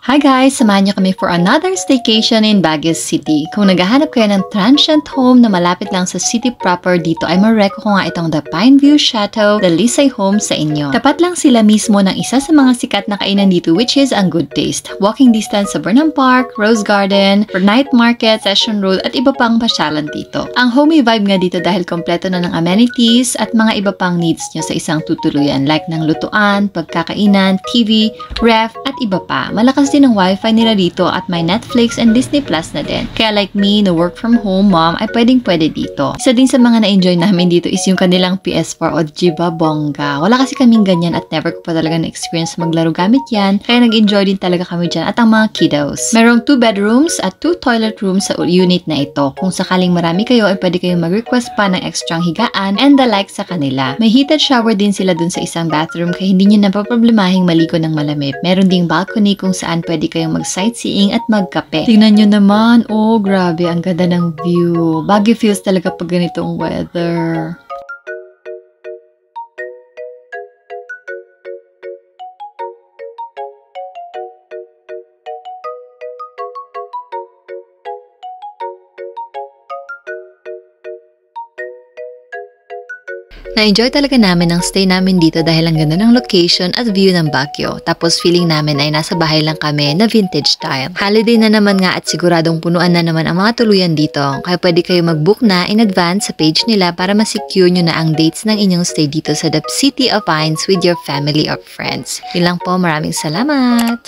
Hi guys! Samahan niyo kami for another staycation in Baguio City. Kung naghahanap kayo ng transient home na malapit lang sa city proper dito, ay mareko ko nga itong The Pineview Chateau, The Lisay Home sa inyo. Tapat lang sila mismo ng isa sa mga sikat na kainan dito, which is Ang Good Taste. Walking distance sa Burnham Park, Rose Garden, for night market, Session Road, at iba pang pasyalan dito. Ang homey vibe nga dito dahil kompleto na ng amenities at mga iba pang needs nyo sa isang tutuluyan like ng lutuan, pagkakainan, TV, ref, at iba pa. Malakas din ng wifi nila dito at may Netflix and Disney Plus na din. Kaya like me, na work from home mom, ay pwede dito. Isa din sa mga na-enjoy namin dito is yung kanilang PS4 o Jiba Bongga. Wala kasi kaming ganyan at never ko pa talaga na-experience maglaro gamit yan. Kaya nag-enjoy din talaga kami dyan at ang mga kiddos. Merong 2 bedrooms at 2 toilet rooms sa unit na ito. Kung sakaling marami kayo ay pwede kayong mag-request pa ng extrang higaan and the like sa kanila. May heated shower din sila dun sa isang bathroom kaya hindi nyo napaproblemahing maligo ng malamig. Meron ding balcony kung saan pwede kayong mag-sightseeing at magkape. Tingnan nyo naman, oh grabe, ang ganda ng view. Baguio feels talaga pag ganitong weather. Na-enjoy talaga namin ang stay namin dito dahil ang ganda ng location at view ng Baguio. Tapos feeling namin ay nasa bahay lang kami na vintage style. Holiday na naman nga at siguradong punuan na naman ang mga tuluyan dito. Kaya pwede kayo mag-book na in advance sa page nila para ma-secure nyo na ang dates ng inyong stay dito sa The City of Pines with your family or friends. Yun lang po, maraming salamat!